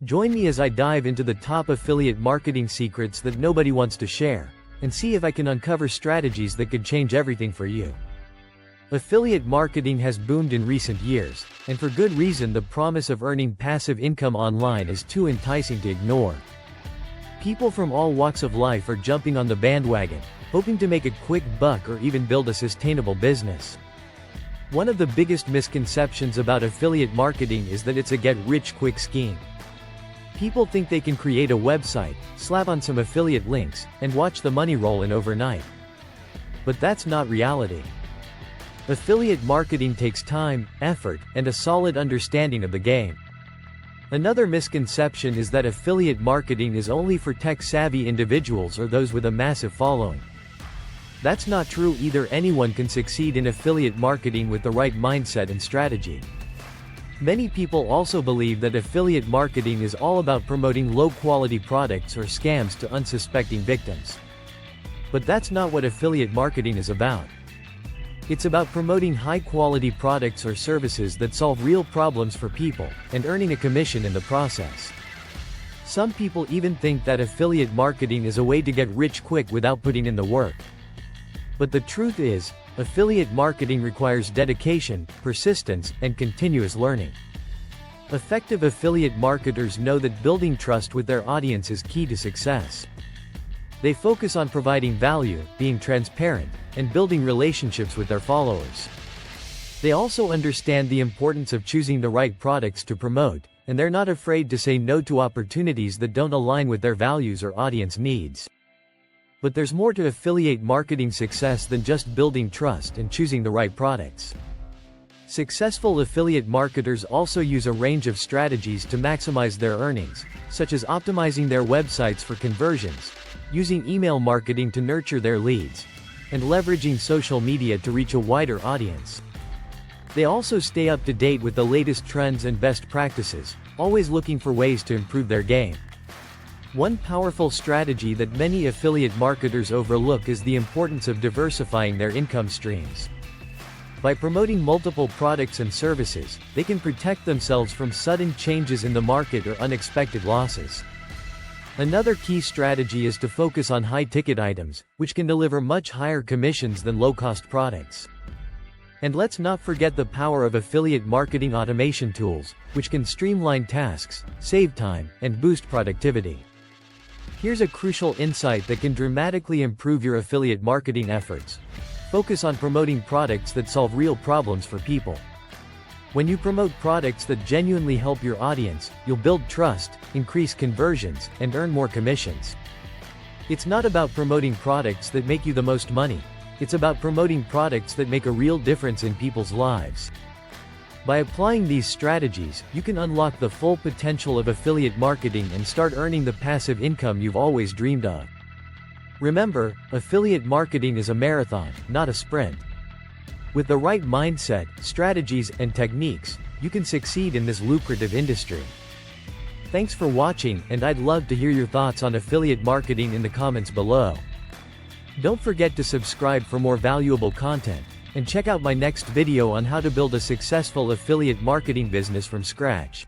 Join me as I dive into the top affiliate marketing secrets that nobody wants to share, and see if I can uncover strategies that could change everything for you. Affiliate marketing has boomed in recent years, and for good reason. The promise of earning passive income online is too enticing to ignore. People from all walks of life are jumping on the bandwagon, hoping to make a quick buck or even build a sustainable business. One of the biggest misconceptions about affiliate marketing is that it's a get-rich-quick scheme. People think they can create a website, slap on some affiliate links, and watch the money roll in overnight. But that's not reality. Affiliate marketing takes time, effort, and a solid understanding of the game. Another misconception is that affiliate marketing is only for tech-savvy individuals or those with a massive following. That's not true either. Anyone can succeed in affiliate marketing with the right mindset and strategy. Many people also believe that affiliate marketing is all about promoting low-quality products or scams to unsuspecting victims. But that's not what affiliate marketing is about. It's about promoting high-quality products or services that solve real problems for people, and earning a commission in the process. Some people even think that affiliate marketing is a way to get rich quick without putting in the work. But the truth is, affiliate marketing requires dedication, persistence, and continuous learning. Effective affiliate marketers know that building trust with their audience is key to success. They focus on providing value, being transparent, and building relationships with their followers. They also understand the importance of choosing the right products to promote, and they're not afraid to say no to opportunities that don't align with their values or audience needs. But there's more to affiliate marketing success than just building trust and choosing the right products. Successful affiliate marketers also use a range of strategies to maximize their earnings, such as optimizing their websites for conversions, using email marketing to nurture their leads, and leveraging social media to reach a wider audience. They also stay up to date with the latest trends and best practices, always looking for ways to improve their game. One powerful strategy that many affiliate marketers overlook is the importance of diversifying their income streams. By promoting multiple products and services, they can protect themselves from sudden changes in the market or unexpected losses. Another key strategy is to focus on high-ticket items, which can deliver much higher commissions than low-cost products. And let's not forget the power of affiliate marketing automation tools, which can streamline tasks, save time, and boost productivity. Here's a crucial insight that can dramatically improve your affiliate marketing efforts. Focus on promoting products that solve real problems for people. When you promote products that genuinely help your audience, you'll build trust, increase conversions, and earn more commissions. It's not about promoting products that make you the most money. It's about promoting products that make a real difference in people's lives. By applying these strategies, you can unlock the full potential of affiliate marketing and start earning the passive income you've always dreamed of. Remember, affiliate marketing is a marathon, not a sprint. With the right mindset, strategies, and techniques, you can succeed in this lucrative industry. Thanks for watching, and I'd love to hear your thoughts on affiliate marketing in the comments below. Don't forget to subscribe for more valuable content, and check out my next video on how to build a successful affiliate marketing business from scratch.